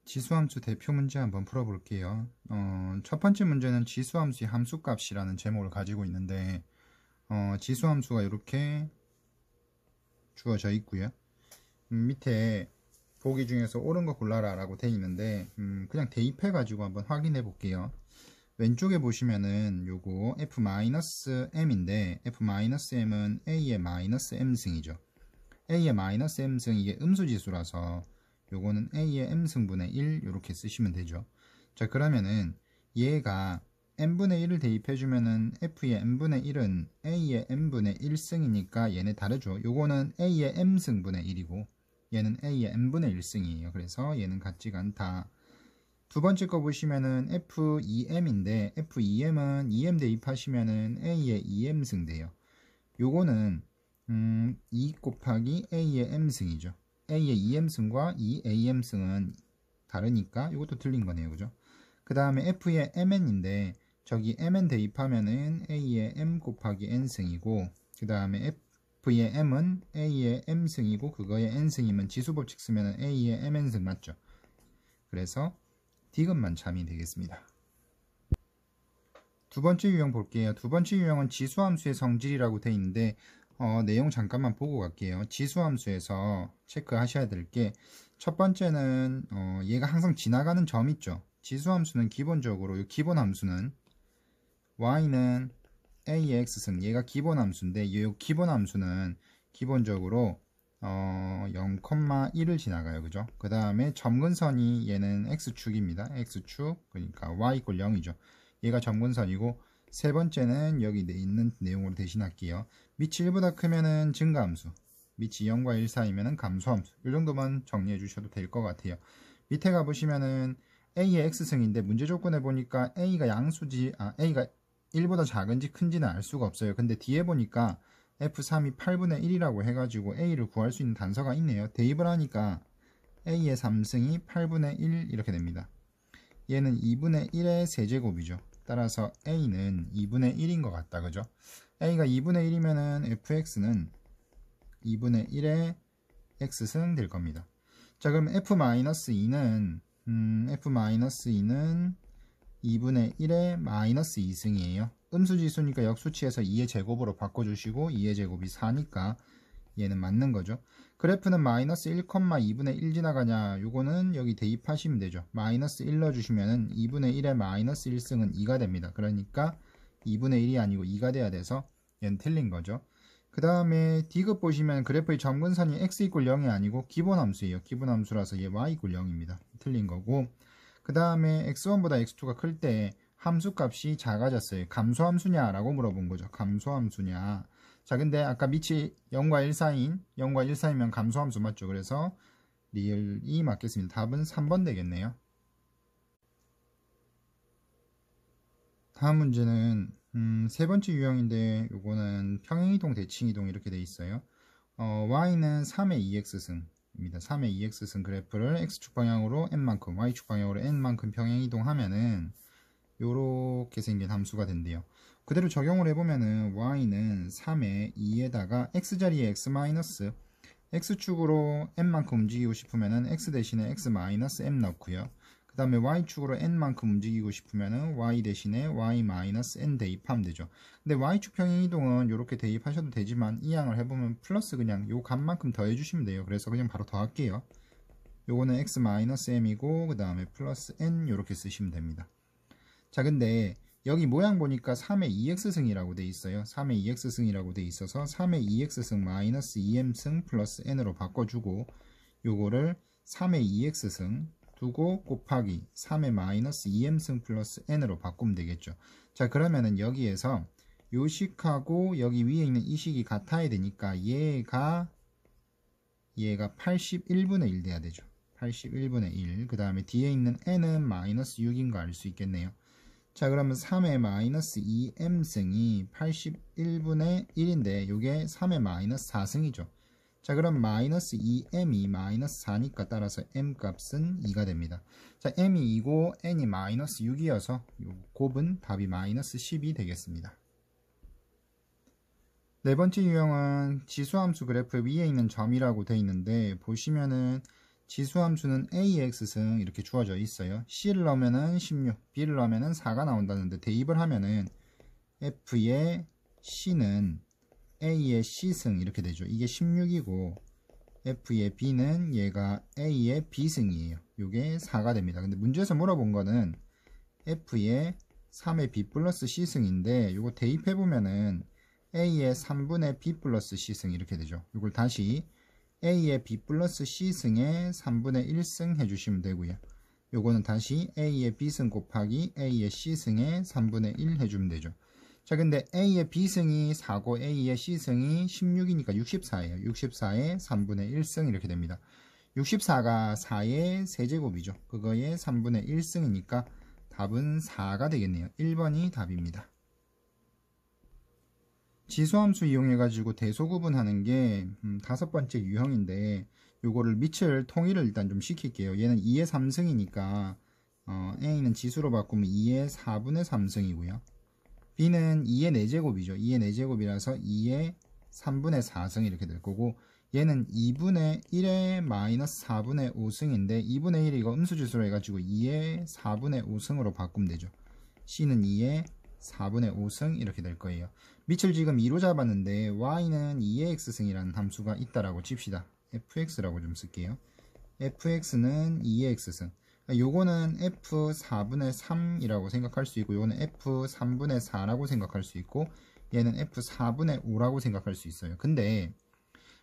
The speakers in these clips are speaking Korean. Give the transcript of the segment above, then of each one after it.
지수함수 대표 문제 한번 풀어볼게요. 첫 번째 문제는 지수함수의 함수값이라는 제목을 가지고 있는데 지수함수가 이렇게 주어져 있고요. 밑에 보기 중에서 옳은 거 골라라 라고 되어 있는데 그냥 대입해 가지고 한번 확인해 볼게요. 왼쪽에 보시면은 요거 f-m인데 f-m은 a의 마이너스 m승이죠. a의 마이너스 m승, 이게 음수지수라서 요거는 a의 m승분의 1 이렇게 쓰시면 되죠. 자, 그러면은 얘가 n분의 1을 대입해주면은 f의 n분의 1은 a의 n분의 1승이니까 얘네 다르죠. 요거는 a의 m승분의 1이고 얘는 a의 n분의 1승이에요. 그래서 얘는 같지가 않다. 두 번째 거 보시면은 f2m인데 f2m은 2m 대입하시면은 a의 2m승 돼요. 요거는 2 곱하기 a의 m승이죠. a의 2m승과 2am승은 다르니까 이것도 틀린 거네요. 그죠? 그 다음에 f의 mn인데 저기 mn 대입하면은 a의 m 곱하기 n승이고, 그 다음에 f의 m은 a의 m승이고 그거의 n승이면 지수법칙 쓰면은 a의 mn승 맞죠? 그래서 디귿만 참이 되겠습니다. 두 번째 유형 볼게요. 두 번째 유형은 지수함수의 성질이라고 되어 있는데 내용 잠깐만 보고 갈게요. 지수함수에서 체크하셔야 될 게, 첫 번째는 얘가 항상 지나가는 점 있죠. 지수함수는 기본적으로 이 기본함수는 y는 a의 x승, 얘가 기본함수인데 이 기본함수는 기본적으로 0,1을 지나가요. 그죠? 그 다음에 점근선이 얘는 x축입니다. x축, 그러니까 y = 0이죠. 얘가 점근선이고, 세 번째는 여기 있는 내용으로 대신할게요. 밑이 1보다 크면은 증가함수, 밑이 0과 1 사이면은 감소함수. 이 정도만 정리해 주셔도 될 것 같아요. 밑에 가보시면은 a의 x승인데 문제 조건에 보니까 a가 양수지, a가 1보다 작은지 큰지는 알 수가 없어요. 근데 뒤에 보니까 f3이 8분의 1이라고 해가지고 a를 구할 수 있는 단서가 있네요. 대입을 하니까 a의 3승이 8분의 1 이렇게 됩니다. 얘는 2분의 1의 세제곱이죠. 따라서 a는 2분의 1인 것 같다. 그죠? a가 2분의 1이면은 fx는 2분의 1의 x승 될 겁니다. 자, 그럼 f-2는 f-2는 2분의 1의 마이너스 2승이에요. 음수지수니까 역수치에서 2의 제곱으로 바꿔주시고 2의 제곱이 4니까 얘는 맞는 거죠. 그래프는 마이너스 1,2분의 1 지나가냐, 요거는 여기 대입하시면 되죠. 마이너스 1 넣어주시면은 2분의 1의 마이너스 1승은 2가 됩니다. 그러니까 2분의 1이 아니고 2가 돼야 돼서 얘는 틀린 거죠. 그 다음에 디귿 보시면 그래프의 점근선이 x = 0이 아니고 기본함수예요. 기본함수라서 얘 y = 0입니다. 틀린 거고, 그 다음에 x1보다 x2가 클 때 함수값이 작아졌어요. 감소함수냐 라고 물어본 거죠. 감소함수냐. 자, 근데 아까 밑이 0과 1 사이인, 0과 1 사이면 감소함수 맞죠? 그래서 리을이 맞겠습니다. 답은 3번 되겠네요. 다음 문제는 세 번째 유형인데 요거는 평행이동, 대칭이동 이렇게 돼 있어요. y는 3의 2x승입니다. 3의 2x승 그래프를 x축 방향으로 n만큼, y축 방향으로 n만큼 평행이동하면은 요렇게 생긴 함수가 된대요. 그대로 적용을 해보면은 y는 3의 2에다가 x자리에 x 마이너스, x축으로 n만큼 움직이고 싶으면은 x 대신에 x-m 넣고요. 그 다음에 y축으로 n만큼 움직이고 싶으면은 y 대신에 y-n 대입하면 되죠. 근데 y축 평행이동은 이렇게 대입하셔도 되지만 이항을 해보면 플러스 그냥 요 값만큼 더해주시면 돼요. 그래서 그냥 바로 더할게요. 요거는 x-m이고 그 다음에 플러스 n 이렇게 쓰시면 됩니다. 자, 근데 여기 모양 보니까 3의 2x승이라고 돼 있어요. 3의 2x승이라고 돼 있어서 3의 2x승 마이너스 2m승 플러스 n으로 바꿔주고, 요거를 3의 2x승 두고 곱하기 3의 마이너스 2m승 플러스 n으로 바꾸면 되겠죠. 자, 그러면은 여기에서 요 식하고 여기 위에 있는 이 식이 같아야 되니까 얘가 81분의 1 돼야 되죠. 81분의 1. 그 다음에 뒤에 있는 n은 마이너스 6인 거 알 수 있겠네요. 자, 그러면 3의 마이너스 2m승이 81분의 1인데 요게 3의 마이너스 4승이죠. 자, 그럼 마이너스 2m이 마이너스 4니까 따라서 m 값은 2가 됩니다. 자, m이 2고 n이 마이너스 6이어서 요 곱은 답이 마이너스 10이 되겠습니다. 네 번째 유형은 지수함수 그래프 위에 있는 점이라고 되어 있는데, 보시면은 지수함수는 A의 X승 이렇게 주어져 있어요. C를 넣으면은 16, B를 넣으면은 4가 나온다는데 대입을 하면은 F의 C는 A의 C승 이렇게 되죠. 이게 16이고 F의 B는 얘가 A의 B승이에요. 요게 4가 됩니다. 근데 문제에서 물어본 거는 F의 3의 B 플러스 C승인데 요거 대입해보면은 A의 3분의 B 플러스 C승 이렇게 되죠. 요걸 다시 A의 B 플러스 C승의 3분의 1승 해주시면 되고요. 요거는 다시 A의 B승 곱하기 A의 C승의 3분의 1 해주면 되죠. 자, 근데 A의 B승이 4고 A의 C승이 16이니까 64예요. 64의 3분의 1승 이렇게 됩니다. 64가 4의 세제곱이죠. 그거의 3분의 1승이니까 답은 4가 되겠네요. 1번이 답입니다. 지수함수 이용해가지고 대소구분하는 게 5번째 유형인데 요거를 밑을 통일을 일단 좀 시킬게요. 얘는 2의 3승이니까 A는 지수로 바꾸면 2의 4분의 3승이고요. B는 2의 4제곱이죠. 2의 4제곱이라서 2의 3분의 4승 이렇게 될 거고 얘는 2분의 1의 마이너스 4분의 5승인데 2분의 1이 이거 음수지수로 해가지고 2의 4분의 5승으로 바꾸면 되죠. C는 2의 4분의 5승 이렇게 될 거예요. 밑을 지금 2로 잡았는데 y는 2의 x승이라는 함수가 있다라고 칩시다. fx라고 좀 쓸게요. fx는 2의 x승. 요거는 f4분의 3이라고 생각할 수 있고 요거는 f3분의 4라고 생각할 수 있고 얘는 f4분의 5라고 생각할 수 있어요. 근데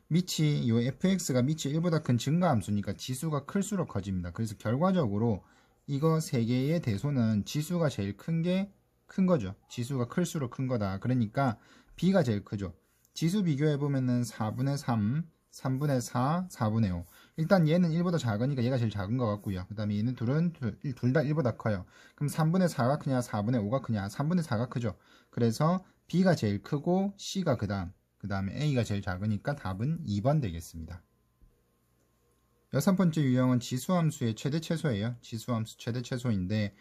밑이 요 fx가 밑이 1보다 큰 증가함수니까 지수가 클수록 커집니다. 그래서 결과적으로 이거 3개의 대소는 지수가 제일 큰 거죠. 지수가 클수록 큰 거다. 그러니까 b가 제일 크죠. 지수 비교해보면은 4분의 3, 3분의 4, 4분의 5. 일단 얘는 1보다 작으니까 얘가 제일 작은 것 같고요. 그 다음에 얘는 둘 다 1보다 커요. 그럼 3분의 4가 크냐 4분의 5가 크냐 3분의 4가 크죠. 그래서 b가 제일 크고 c가 그 다음에 a가 제일 작으니까 답은 2번 되겠습니다. 6번째 유형은 지수함수의 최대 최소예요. 지수함수 최대 최소인데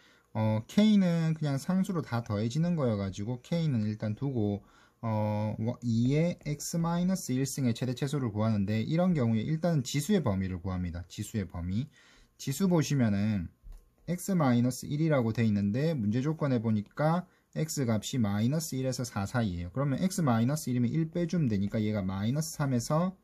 k는 그냥 상수로 다 더해지는 거여가지고 k는 일단 두고 2의 x-1승의 최대 최소를 구하는데 이런 경우에 일단은 지수의 범위를 구합니다. 지수의 범위. 지수 보시면은 x-1이라고 돼 있는데 문제 조건에 보니까 x 값이 마이너스 1에서 4 사이에요. 그러면 x-1이면 1 빼주면 되니까 얘가 마이너스 3에서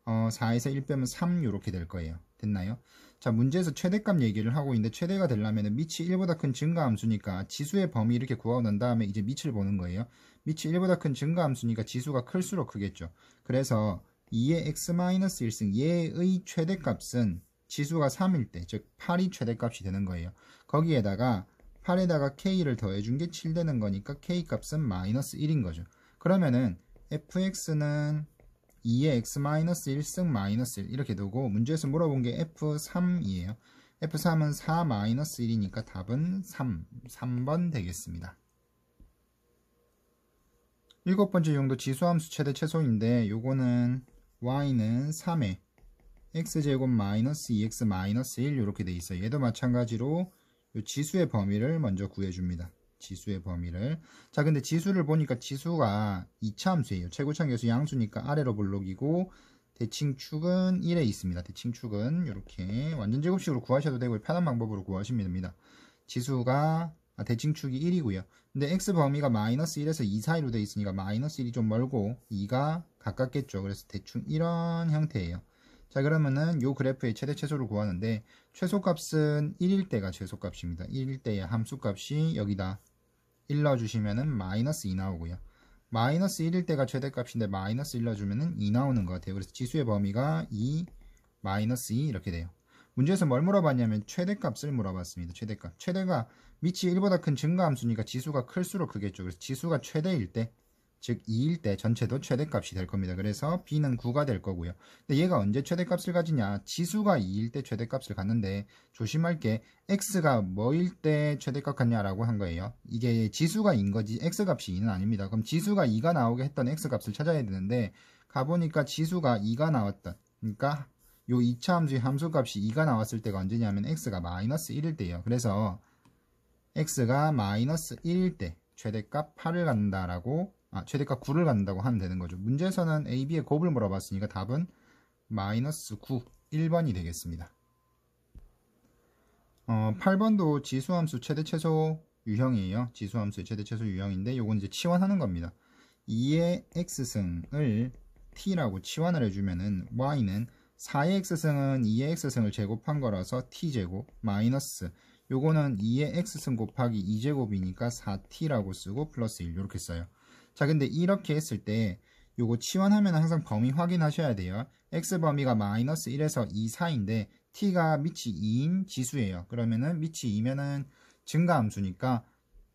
4에서 1 빼면 3 이렇게 될 거예요. 됐나요? 자, 문제에서 최대값 얘기를 하고 있는데 최대가 되려면 밑이 1보다 큰 증가함수니까 지수의 범위 이렇게 구하고 난 다음에 이제 밑을 보는 거예요. 밑이 1보다 큰 증가함수니까 지수가 클수록 크겠죠. 그래서 2의 x-1승 얘의 최대값은 지수가 3일 때, 즉 8이 최대값이 되는 거예요. 거기에다가 8에다가 k를 더해준 게 7 되는 거니까 k 값은 마이너스 1인 거죠. 그러면은 fx는 2의 x-1승 마이너스 1 이렇게 두고 문제에서 물어본 게 f3이에요. f3은 4 마이너스 1이니까 답은 3번 되겠습니다. 7번째 유형도 지수함수 최대 최소인데 요거는 y는 3에 x제곱 마이너스 2x 마이너스 1 이렇게 돼 있어요. 얘도 마찬가지로 요 지수의 범위를 먼저 구해줍니다. 지수의 범위를. 자, 근데 지수를 보니까 지수가 2차 함수예요. 최고차계수 양수니까 아래로 볼록이고 대칭축은 1에 있습니다. 대칭축은 이렇게 완전 제곱식으로 구하셔도 되고 편한 방법으로 구하시면 됩니다. 지수가 대칭축이 1이고요. 근데 x 범위가 마이너스 1에서 2 사이로 되어 있으니까 마이너스 1이 좀 멀고 2가 가깝겠죠. 그래서 대충 이런 형태예요. 자, 그러면은 요 그래프의 최대 최소를 구하는데 최소값은 1일 때가 최소값입니다. 1일 때의 함수값이 여기다 1 넣어주시면은 마이너스 2 나오고요. 마이너스 1일 때가 최대값인데 마이너스 1 넣어주면은 2 나오는 것 같아요. 그래서 지수의 범위가 2, 마이너스 2 이렇게 돼요. 문제에서 뭘 물어봤냐면 최대값을 물어봤습니다. 최대값. 최대가 밑이 1보다 큰 증가함수니까 지수가 클수록 크겠죠. 그래서 지수가 최대일 때, 즉 2일 때 전체도 최대값이 될 겁니다. 그래서 B는 9가 될 거고요. 근데 얘가 언제 최대값을 가지냐? 지수가 2일 때 최대값을 갖는데 조심할 게 X가 뭐일 때 최대값 갖냐라고 한 거예요. 이게 지수가 2인 거지 X값이 2는 아닙니다. 그럼 지수가 2가 나오게 했던 X값을 찾아야 되는데 가보니까 지수가 2가 나왔던, 그러니까 요 2차 함수의 함수값이 2가 나왔을 때가 언제냐면 X가 마이너스 1일 때예요. 그래서 X가 마이너스 1일 때 최대값 8을 갖는다라고 최대값 9를 갖는다고 하면 되는 거죠. 문제에서는 A, B의 곱을 물어봤으니까 답은 마이너스 9 1번이 되겠습니다. 8번도 지수함수 최대 최소 유형이에요. 지수함수의 최대 최소 유형인데 요건 이제 치환하는 겁니다. 2의 x승을 t라고 치환을 해주면은 y는 4의 x승은 2의 x승을 제곱한 거라서 t제곱 마이너스 요거는 2의 x승 곱하기 2제곱이니까 4t라고 쓰고 플러스 1 이렇게 써요. 자, 근데 이렇게 했을 때 요거 치환하면 항상 범위 확인하셔야 돼요. x 범위가 마이너스 1에서 2 사이인데 t가 밑이 2인 지수예요. 그러면은 밑이 2면은 증가함수니까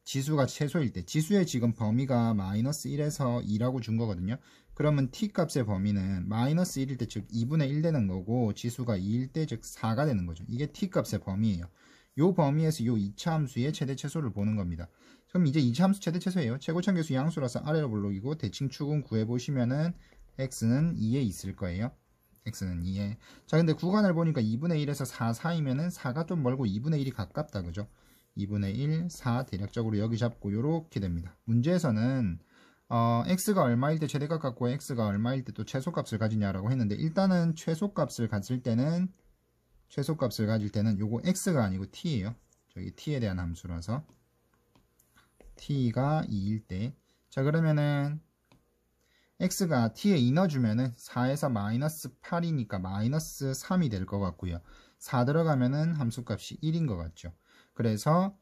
지수가 최소일 때, 지수의 지금 범위가 마이너스 1에서 2라고 준 거거든요. 그러면 t 값의 범위는 마이너스 1일 때 즉 2분의 1 되는 거고 지수가 2일 때 즉 4가 되는 거죠. 이게 t 값의 범위예요. 요 범위에서 요 2차 함수의 최대 최소를 보는 겁니다. 그럼 이제 2차 함수 최대 최소예요. 최고차계수 양수라서 아래로 볼록이고 대칭 축은 구해보시면은 x는 2에 있을 거예요. x는 2에. 자, 근데 구간을 보니까 2분의 1에서 4 사이면은 4가 좀 멀고 2분의 1이 가깝다. 그죠? 2분의 1, 4 대략적으로 여기 잡고 요렇게 됩니다. 문제에서는 x가 얼마일 때 최대값 갖고 x가 얼마일 때 또 최소값을 가지냐라고 했는데 일단은 최소값을 가질 때는 요거 x가 아니고 t예요. 저기 t에 대한 함수라서 t가 2일 때. 자, 그러면은 x가 t에 2 넣어주면은 4에서 마이너스 8이니까 마이너스 3이 될 것 같고요. 4 들어가면은 함수값이 1인 것 같죠. 그래서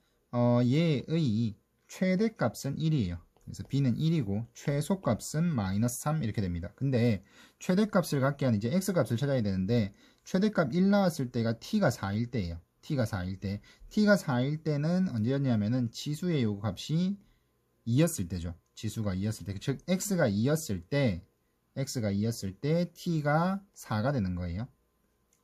얘의 최대값은 1이에요. 그래서 b는 1이고 최소값은 마이너스 3 이렇게 됩니다. 근데 최대값을 갖기 위한 이제 x값을 찾아야 되는데 최대값 1 나왔을 때가 t가 4일 때예요. t가 4일 때는 언제였냐면은 지수의 요 값이 2였을 때죠. 지수가 2였을 때, 즉 x가 2였을 때 t가 4가 되는 거예요.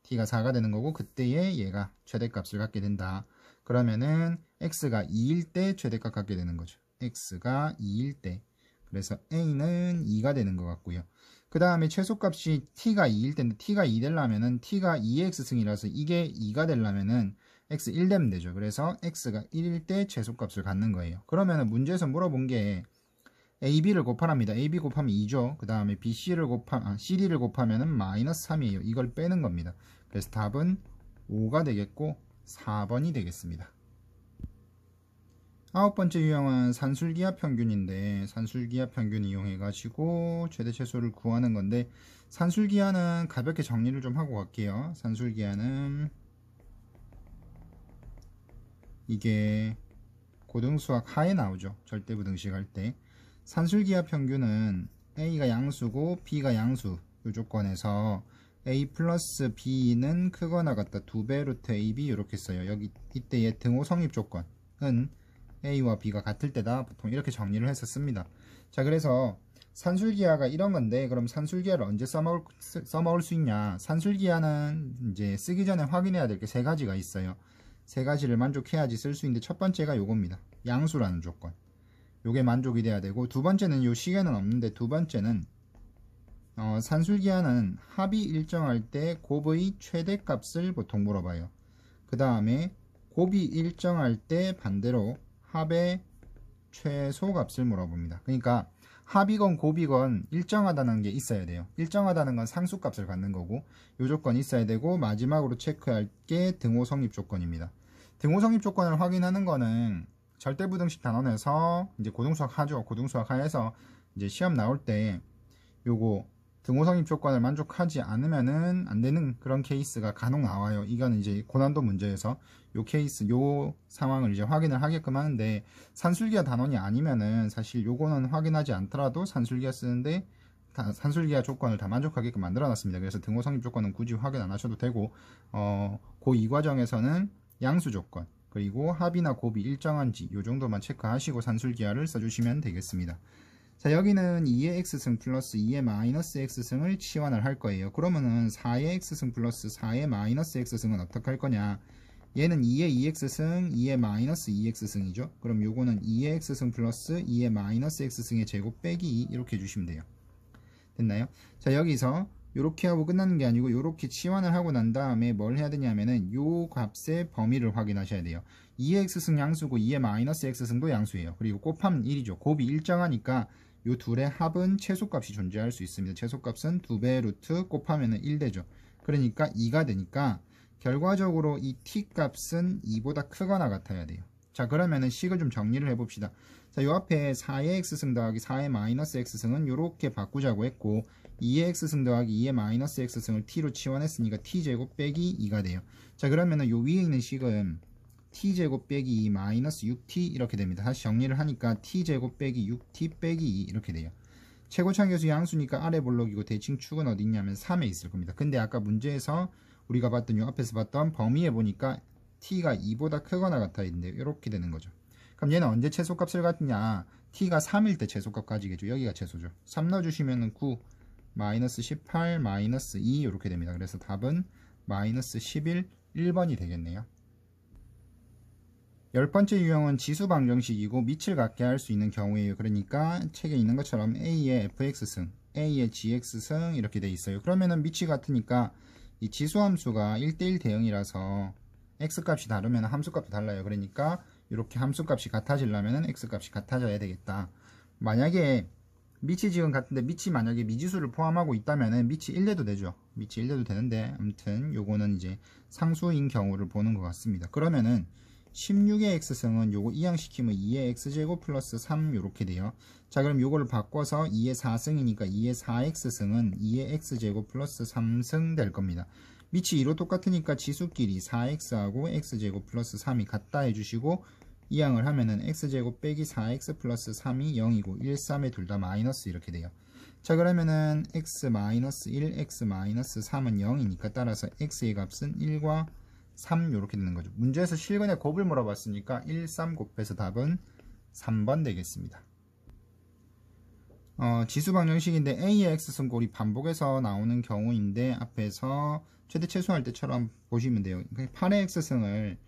t가 4가 되는 거고 그때에 얘가 최대값을 갖게 된다. 그러면은 x가 2일 때 최대값 갖게 되는 거죠. x가 2일 때. 그래서 a는 2가 되는 것 같고요. 그 다음에 최소값이 t가 2일 때인데 t가 2 되려면은 t가 2의 x승이라서 이게 2가 되려면은 x 1 되면 되죠. 그래서 x가 1일 때 최소값을 갖는 거예요. 그러면은 문제에서 물어본 게 AB를 곱하랍니다. AB 곱하면 2죠. 그 다음에 CD를 곱하면은 마이너스 3이에요. 이걸 빼는 겁니다. 그래서 답은 5가 되겠고 4번이 되겠습니다. 9번째 유형은 산술기하 평균인데 산술기하 평균 이용해가지고 최대 최소를 구하는 건데 산술기하는 가볍게 정리를 좀 하고 갈게요. 산술기하는 이게 고등수학 하에 나오죠. 절대부등식 할 때. 산술기하 평균은 A가 양수고 B가 양수 이 조건에서 A 플러스 B는 크거나 같다 2배 루트 AB 이렇게 써요. 여기 이때의 등호 성립 조건은 A와 B가 같을 때다. 보통 이렇게 정리를 했었습니다. 자, 그래서 산술기하가 이런 건데 그럼 산술기하를 언제 써먹을 수 있냐? 산술기하는 이제 쓰기 전에 확인해야 될 게 세 가지가 있어요. 세 가지를 만족해야지 쓸 수 있는데 첫 번째가 요겁니다. 양수라는 조건. 요게 만족이 돼야 되고 두 번째는 요 시계는 없는데 두 번째는 산술기하는 합이 일정할 때 곱의 최대값을 보통 물어봐요. 그 다음에 곱이 일정할 때 반대로 합의 최소값을 물어봅니다. 그러니까 합이건 곱이건 일정하다는 게 있어야 돼요. 일정하다는 건 상수값을 갖는 거고 요 조건이 있어야 되고 마지막으로 체크할 게 등호 성립 조건입니다. 등호 성립 조건을 확인하는 거는 절대부등식 단원에서 이제 고등수학 하죠. 고등수학 하에서 이제 시험 나올 때 요거 등호 성립 조건을 만족하지 않으면은 안 되는 그런 케이스가 간혹 나와요. 이거는 이제 고난도 문제에서 요 케이스, 요 상황을 이제 확인을 하게끔 하는데 산술기하 단원이 아니면은 사실 요거는 확인하지 않더라도 산술기하 쓰는데 산술기하 조건을 다 만족하게끔 만들어 놨습니다. 그래서 등호 성립 조건은 굳이 확인 안 하셔도 되고 고2 과정에서는 양수 조건 그리고 합이나 곱이 일정한지 요 정도만 체크하시고 산술기하를 써주시면 되겠습니다. 자, 여기는 2의 x승 플러스 2의 마이너스 x승을 치환을 할 거예요. 그러면은 4의 x승 플러스 4의 마이너스 x승은 어떻게 할 거냐? 얘는 2의 2x승, 2의 마이너스 2x승이죠. 그럼 요거는 2의 x승 플러스 2의 마이너스 x승의 제곱 빼기 2 이렇게 해주시면 돼요. 됐나요? 자, 여기서 요렇게 하고 끝나는 게 아니고 요렇게 치환을 하고 난 다음에 뭘 해야 되냐면은 요 값의 범위를 확인하셔야 돼요. 2의 x승 양수고 2의 마이너스 x승도 양수예요. 그리고 곱하면 1이죠. 곱이 일정하니까 요 둘의 합은 최소값이 존재할 수 있습니다. 최소값은 2배 루트 곱하면은 1 되죠. 그러니까 2가 되니까 결과적으로 이 t 값은 2보다 크거나 같아야 돼요. 자, 그러면은 식을 좀 정리를 해봅시다. 자, 요 앞에 4의 x승 더하기 4의 마이너스 x승은 요렇게 바꾸자고 했고 2의 x승 더하기 2의 마이너스 x승을 t로 치환했으니까 t제곱 빼기 2가 돼요. 자, 그러면은 요 위에 있는 식은 t제곱 빼기 2 마이너스 6t 이렇게 됩니다. 다시 정리를 하니까 t제곱 빼기 6t 빼기 2 이렇게 돼요. 최고차계수 양수니까 아래 볼록이고 대칭 축은 어디 있냐면 3에 있을 겁니다. 근데 아까 문제에서 우리가 봤던 요 앞에서 봤던 범위에 보니까 t가 2보다 크거나 같아 있는데 이렇게 되는 거죠. 그럼 얘는 언제 최소값을 갖느냐? t가 3일 때 최소값 가지겠죠. 여기가 최소죠. 3 넣어주시면 9, 마이너스 18, 마이너스 2 이렇게 됩니다. 그래서 답은 마이너스 11, 1번이 되겠네요. 10번째 유형은 지수 방정식이고 밑을 갖게 할 수 있는 경우에요. 그러니까 책에 있는 것처럼 a의 fx승, a의 gx승 이렇게 돼 있어요. 그러면은 밑이 같으니까 이 지수함수가 1대1 대응이라서 x값이 다르면 함수값도 달라요. 그러니까 이렇게 함수값이 같아지려면 x값이 같아져야 되겠다. 만약에 밑이 지금 같은데 밑이 만약에 미지수를 포함하고 있다면 밑이 1내도 되죠. 밑이 1내도 되는데 아무튼 요거는 이제 상수인 경우를 보는 것 같습니다. 그러면은 16의 x승은 요거 이항시키면 2의 x제곱 플러스 3 요렇게 돼요. 자, 그럼 요거를 바꿔서 2의 4승이니까 2의 4x승은 2의 x제곱 플러스 3승 될 겁니다. 밑이 2로 똑같으니까 지수끼리 4x하고 x제곱 플러스 3이 같다 해주시고 이항을 하면은 x제곱 빼기 4x 플러스 3이 0이고 1, 3에 둘 다 마이너스 이렇게 돼요. 자, 그러면은 x 마이너스 1, x 마이너스 3은 0이니까 따라서 x의 값은 1과 3 이렇게 되는 거죠. 문제에서 실근의 곱을 물어봤으니까 1, 3 곱해서 답은 3번 되겠습니다. 지수 방정식인데 a의 x승골이 반복해서 나오는 경우인데 앞에서 최대 최소할 때처럼 보시면 돼요. 8의 x승을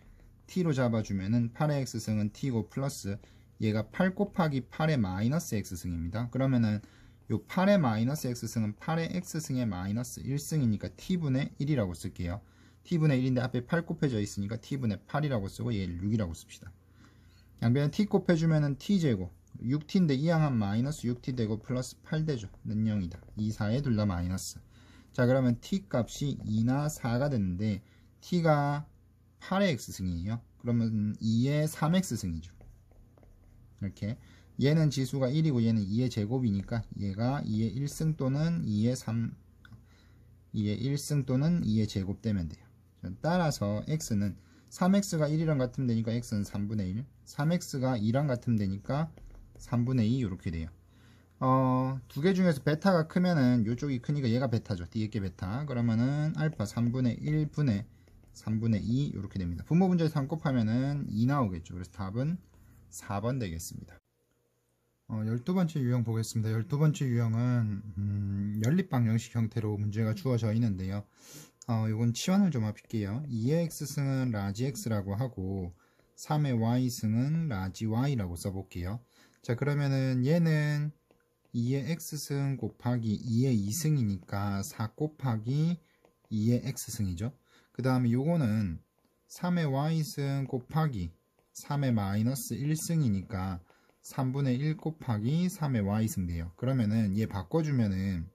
t로 잡아주면은 8의 x승은 t고 플러스 얘가 8 곱하기 8의 마이너스 x승입니다. 그러면은 요 8의 마이너스 x승은 8의 x승의 마이너스 1승이니까 t분의 1이라고 쓸게요. t분의 1인데 앞에 8 곱해져 있으니까 t분의 8이라고 쓰고 얘를 6이라고 씁시다. 양변에 t 곱해주면은 t제곱 6t인데 이항한 마이너스 6t 되고 플러스 8 되죠. 는 0이다. 2, 4에 둘 다 마이너스. 자, 그러면 t 값이 2나 4가 됐는데 t가 8의 x승이에요. 그러면 2의 3x승이죠. 이렇게 얘는 지수가 1이고 얘는 2의 제곱이니까 얘가 2의 1승 또는 2의 1승 또는 2의 제곱 되면 돼요. 따라서 x는 3x가 1이랑 같으면 되니까 x는 3분의 1, 3x가 2랑 같으면 되니까 3분의 2 이렇게 돼요. 두 개 중에서 베타가 크면은 이쪽이 크니까 얘가 베타죠. 뒤에 게 베타. 그러면은 알파 3분의 1분의 3분의 2 이렇게 됩니다. 분모 분자에서 3 곱하면은 2 나오겠죠. 그래서 답은 4번 되겠습니다. 12번째 유형 보겠습니다. 12번째 유형은 연립방정식 형태로 문제가 주어져 있는데요. 요건 치환을 좀 해볼게요. 2의 x승은 라지 x라고 하고 3의 y승은 라지 y라고 써볼게요. 자, 그러면은 얘는 2의 x승 곱하기 2의 2승이니까 4 곱하기 2의 x승이죠. 그 다음에 요거는 3의 y승 곱하기 3의 마이너스 1승이니까 3분의 1 곱하기 3의 y승 돼요. 그러면은 얘 바꿔주면은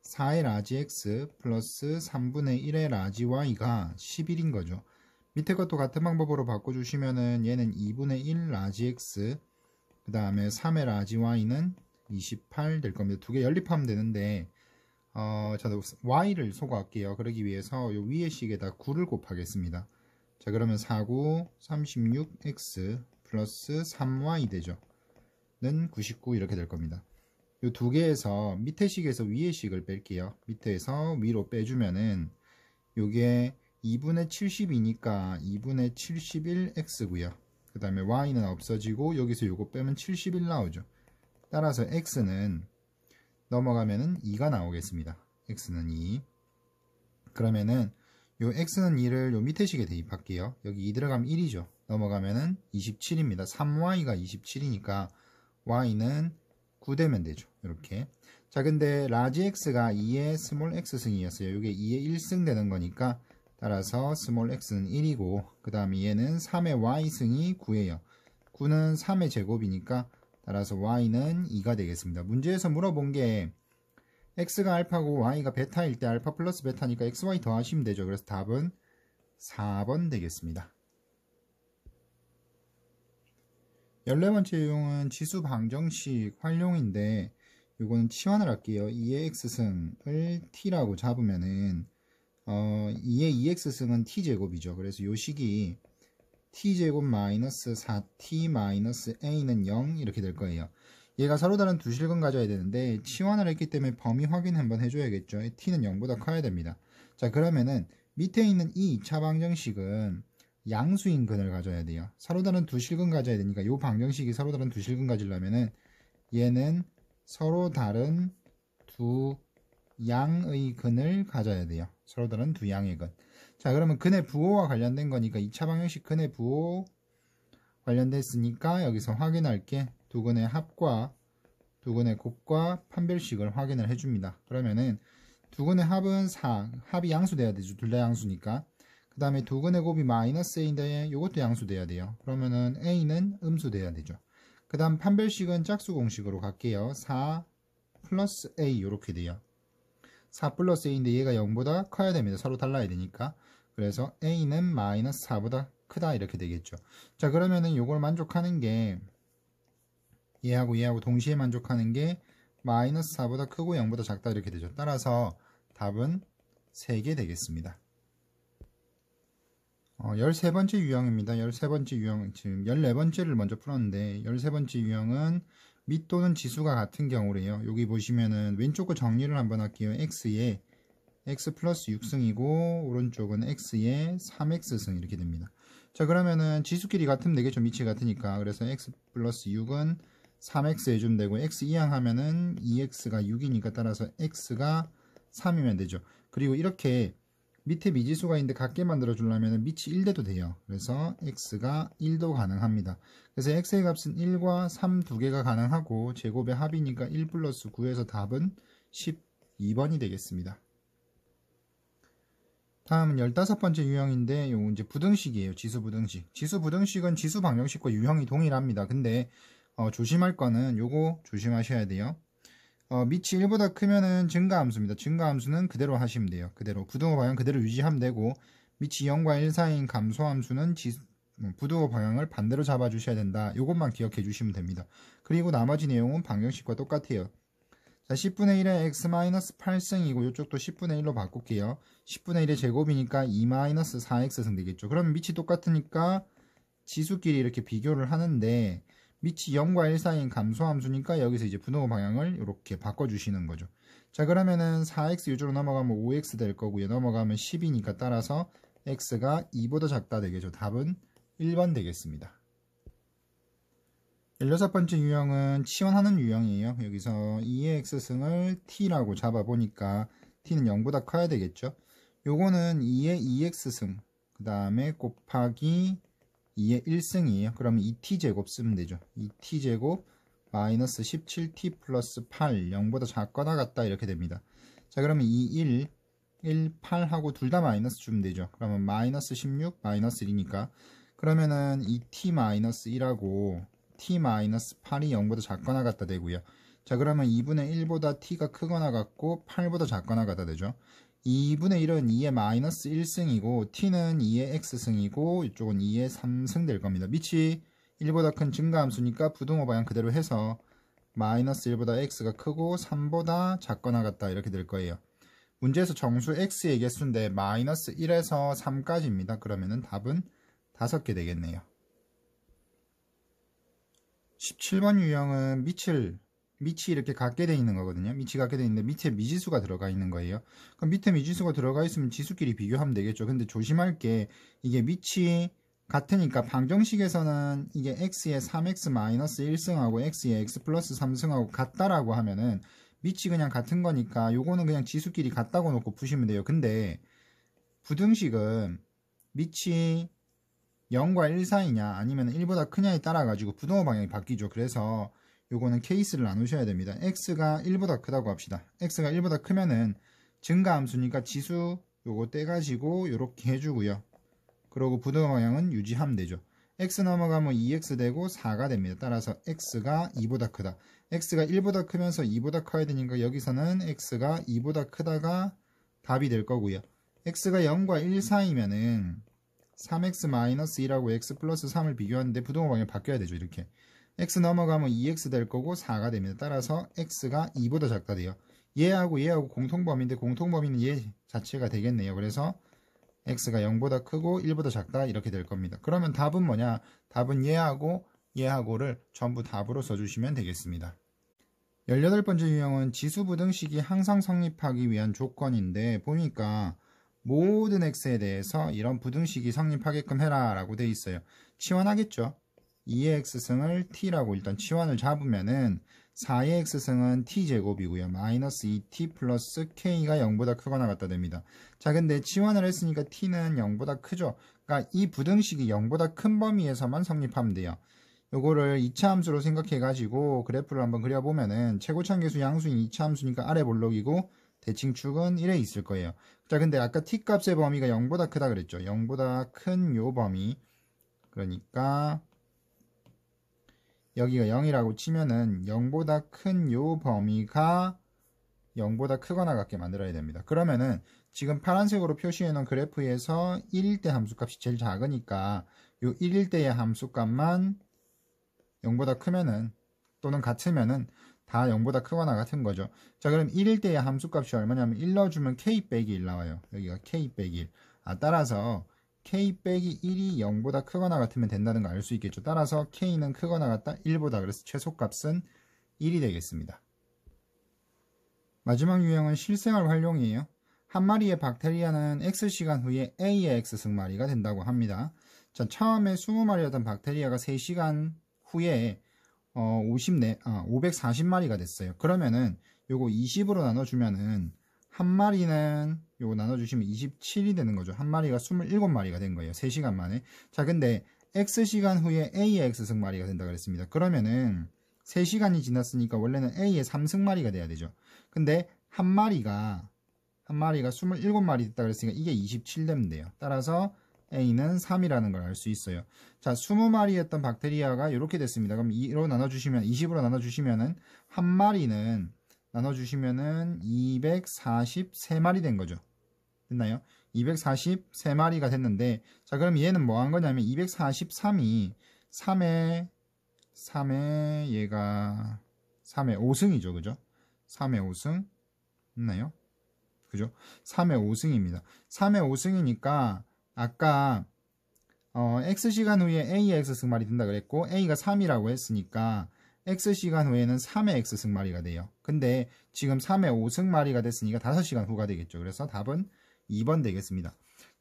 4의 라지 x 플러스 3분의 1의 라지 y가 11인 거죠. 밑에 것도 같은 방법으로 바꿔주시면은 얘는 2분의 1 라지 x 그 다음에 3의 라지 y는 28 될 겁니다. 두 개 연립하면 되는데 저도 y를 소거할게요. 그러기 위해서 요 위에 식에다 9를 곱하겠습니다. 자, 그러면 49, 36x 플러스 3y 되죠. 는 99 이렇게 될 겁니다. 요 두 개에서 밑에 식에서 위에 식을 뺄게요. 밑에서 위로 빼주면은 요게 2분의 70이니까 2분의 71x고요. 그 다음에 y는 없어지고 여기서 요거 빼면 71 나오죠. 따라서 x는 넘어가면은 2가 나오겠습니다. x는 2. 그러면은 요 x는 2를 요 밑에 식에 대입할게요. 여기 2 들어가면 1이죠. 넘어가면은 27입니다. 3y가 27이니까 y는 9 되면 되죠. 이렇게. 자, 근데 라지 x가 2의 스몰 x승이었어요. 이게 2의 1승 되는 거니까 따라서 스몰 x는 1이고 그 다음에 얘는 3의 y승이 9예요. 9는 3의 제곱이니까 따라서 y는 2가 되겠습니다. 문제에서 물어본 게 x가 알파고 y가 베타일 때 알파 플러스 베타니까 xy 더하시면 되죠. 그래서 답은 4번 되겠습니다. 14번째 유형은 지수 방정식 활용인데 요거는 치환을 할게요. 2의 x승을 t라고 잡으면은 2의 2x승은 t제곱이죠. 그래서 요 식이 t제곱 마이너스 4t 마이너스 a는 0 이렇게 될 거예요. 얘가 서로 다른 두 실근 가져야 되는데 치환을 했기 때문에 범위 확인 한번 해줘야겠죠. t는 0보다 커야 됩니다. 자, 그러면은 밑에 있는 이 2차 방정식은 양수인 근을 가져야 돼요. 서로 다른 두 실근 가져야 되니까 요 방정식이 서로 다른 두 실근 가지려면은 얘는 서로 다른 두 양의 근을 가져야 돼요. 서로 다른 두 양의 근. 자, 그러면 근의 부호와 관련된 거니까 2차 방정식 근의 부호 관련됐으니까 여기서 확인할 게 두 근의 합과 두 근의 곱과 판별식을 확인을 해줍니다. 그러면은 두 근의 합은 4, 합이 양수돼야 되죠. 둘 다 양수니까. 그 다음에 두 근의 곱이 마이너스 a인데 이것도 양수돼야 돼요. 그러면은 a는 음수돼야 되죠. 그 다음 판별식은 짝수 공식으로 갈게요. 4 플러스 a 이렇게 돼요. 4 플러스 a인데 얘가 0보다 커야 됩니다. 서로 달라야 되니까. 그래서 a는 마이너스 4보다 크다 이렇게 되겠죠. 자, 그러면은 요걸 만족하는 게 얘하고 동시에 만족하는 게 마이너스 4보다 크고 0보다 작다 이렇게 되죠. 따라서 답은 3개 되겠습니다. 13번째 유형입니다. 13번째 유형, 지금 14번째를 먼저 풀었는데 13번째 유형은 밑 또는 지수가 같은 경우래요. 여기 보시면은 왼쪽 거 정리를 한번 할게요. x에 x 플러스 6승이고 오른쪽은 x에 3x승 이렇게 됩니다. 자, 그러면은 지수끼리 같으면 되겠죠. 밑이 같으니까. 그래서 x 플러스 6은 3x 해주면 되고 x 이항하면은 2x가 6이니까 따라서 x가 3이면 되죠. 그리고 이렇게 밑에 미지수가 있는데 같게 만들어 주려면 밑이 1돼도 돼요. 그래서 x가 1도 가능합니다. 그래서 x의 값은 1과 3 두 개가 가능하고 제곱의 합이니까 1 플러스 9에서 답은 12번이 되겠습니다. 다음은 15번째 유형인데 요 이제 부등식이에요. 지수 부등식. 지수 부등식은 지수 방정식과 유형이 동일합니다. 근데 조심할 거는 요거 조심하셔야 돼요. 밑이 1보다 크면은 증가함수입니다. 증가함수는 그대로 하시면 돼요. 그대로 부등호 방향 그대로 유지하면 되고 밑이 0과 1 사이인 감소함수는 부등호 방향을 반대로 잡아주셔야 된다. 요것만 기억해 주시면 됩니다. 그리고 나머지 내용은 방정식과 똑같아요. 자, 10분의 1에 x-8승이고 이쪽도 10분의 1로 바꿀게요. 10분의 1의 제곱이니까 2-4x승 되겠죠. 그러면 밑이 똑같으니까 지수끼리 이렇게 비교를 하는데 밑이 0과 1 사이인 감소함수니까 여기서 이제 분호 방향을 이렇게 바꿔주시는 거죠. 자, 그러면은 4x 유조로 넘어가면 5x 될 거고요. 넘어가면 10이니까 따라서 x가 2보다 작다 되겠죠. 답은 1번 되겠습니다. 16번째 유형은 치환하는 유형이에요. 여기서 2의 x승을 t라고 잡아보니까 t는 0보다 커야 되겠죠. 요거는 2의 2x승 그 다음에 곱하기 2의 1승이에요. 그러면 2t제곱 쓰면 되죠. 2t제곱 마이너스 17t 플러스 8 0보다 작거나 같다 이렇게 됩니다. 자, 그러면 2, 1, 8하고 둘 다 마이너스 주면 되죠. 그러면 마이너스 16 마이너스 1이니까 그러면은 2t 마이너스 1하고 t 마이너스 8이 0보다 작거나 같다 되고요. 자, 그러면 2분의 1보다 t가 크거나 같고 8보다 작거나 같다 되죠. 2분의 1은 2의 마이너스 1승이고 t는 2의 x승이고 이쪽은 2의 3승 될 겁니다. 밑이 1보다 큰 증가함수니까 부등호 방향 그대로 해서 마이너스 1보다 x가 크고 3보다 작거나 같다 이렇게 될 거예요. 문제에서 정수 x의 개수인데 마이너스 1에서 3까지입니다. 그러면은 답은 5개 되겠네요. 17번 유형은 밑이 이렇게 같게 되어 있는 거거든요. 밑이 같게 되어 있는데 밑에 미지수가 들어가 있는 거예요. 그럼 밑에 미지수가 들어가 있으면 지수끼리 비교하면 되겠죠. 근데 조심할 게 이게 밑이 같으니까 방정식에서는 이게 x의 3x-1승하고 x의 x 플러스 3승하고 같다라고 하면은 밑이 그냥 같은 거니까 요거는 그냥 지수끼리 같다고 놓고 푸시면 돼요. 근데 부등식은 밑이 0과 1 사이냐 아니면 1보다 크냐에 따라 가지고 부등호 방향이 바뀌죠. 그래서 요거는 케이스를 나누셔야 됩니다. x가 1보다 크다고 합시다. x가 1보다 크면은 증가함수니까 지수 요거 떼가지고 요렇게 해주고요. 그러고 부등호 방향은 유지하면 되죠. x 넘어가면 2x 되고 4가 됩니다. 따라서 x가 2보다 크다. x가 1보다 크면서 2보다 커야 되니까 여기서는 x가 2보다 크다가 답이 될 거고요. x가 0과 1 사이면은 3x-2라고 x 플러스 3을 비교하는데 부동호 방향이 바뀌어야 되죠. 이렇게 x 넘어가면 2x 될 거고 4가 됩니다. 따라서 x가 2보다 작다 돼요. 얘하고 공통범위인데 공통범위는 얘 자체가 되겠네요. 그래서 x가 0보다 크고 1보다 작다 이렇게 될 겁니다. 그러면 답은 뭐냐? 답은 얘하고를 전부 답으로 써주시면 되겠습니다. 18번째 유형은 지수부등식이 항상 성립하기 위한 조건인데 보니까 모든 x에 대해서 이런 부등식이 성립하게끔 해라 라고 되어 있어요. 치환하겠죠. 2의 x승을 t라고 일단 치환을 잡으면은 4의 x승은 t제곱이고요. 마이너스 2t 플러스 k가 0보다 크거나 같다 됩니다. 자, 근데 치환을 했으니까 t는 0보다 크죠. 그러니까 이 부등식이 0보다 큰 범위에서만 성립하면 돼요. 요거를 2차 함수로 생각해 가지고 그래프를 한번 그려보면은 최고차함계수 양수인 2차 함수니까 아래 볼록이고 대칭축은 1에 있을 거예요. 자, 근데 아까 t 값의 범위가 0보다 크다 그랬죠. 0보다 큰 요 범위. 그러니까 여기가 0이라고 치면은 0보다 큰 요 범위가 0보다 크거나 같게 만들어야 됩니다. 그러면은 지금 파란색으로 표시해 놓은 그래프에서 1일 때 함수값이 제일 작으니까 요 1일 때의 함수값만 0보다 크면은 또는 같으면은 다 0보다 크거나 같은 거죠. 자, 그럼 1일 때의 함수값이 얼마냐면 1 넣어주면 k 빼기 1 나와요. 여기가 k 빼기 1. 따라서 k 빼기 1이 0보다 크거나 같으면 된다는 거 알 수 있겠죠. 따라서 k는 크거나 같다 1보다. 그래서 최소값은 1이 되겠습니다. 마지막 유형은 실생활 활용이에요. 한 마리의 박테리아는 X시간 후에 A의 X승마리가 된다고 합니다. 자, 처음에 20마리였던 박테리아가 3시간 후에 540마리가 됐어요. 그러면은 요거 20으로 나눠주면은 한 마리는 요거 나눠주시면 27이 되는 거죠. 한 마리가 27마리가 된 거예요. 3시간 만에. 자, 근데 X시간 후에 A의 X승마리가 된다 그랬습니다. 그러면은 3시간이 지났으니까 원래는 A의 3승마리가 돼야 되죠. 근데 한 마리가 27마리 됐다 그랬으니까 이게 27 되면 돼요. 따라서 A는 3이라는 걸 알 수 있어요. 자, 20마리였던 박테리아가 이렇게 됐습니다. 그럼 2로 나눠주시면, 20으로 나눠주시면은, 한 마리는, 나눠주시면은 243마리 된 거죠. 됐나요? 243마리가 됐는데, 자, 그럼 얘는 뭐 한 거냐면, 243이 3의 얘가, 3의 5승이죠. 그죠? 3의 5승. 됐나요? 그죠? 3의 5승입니다. 3의 5승이니까, 아까 X시간 후에 A의 X승마리 된다 그랬고 A가 3이라고 했으니까 X시간 후에는 3의 X승마리가 돼요. 근데 지금 3의 5승마리가 됐으니까 5시간 후가 되겠죠. 그래서 답은 2번 되겠습니다.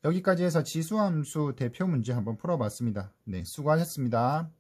여기까지 해서 지수함수 대표 문제 한번 풀어봤습니다. 네, 수고하셨습니다.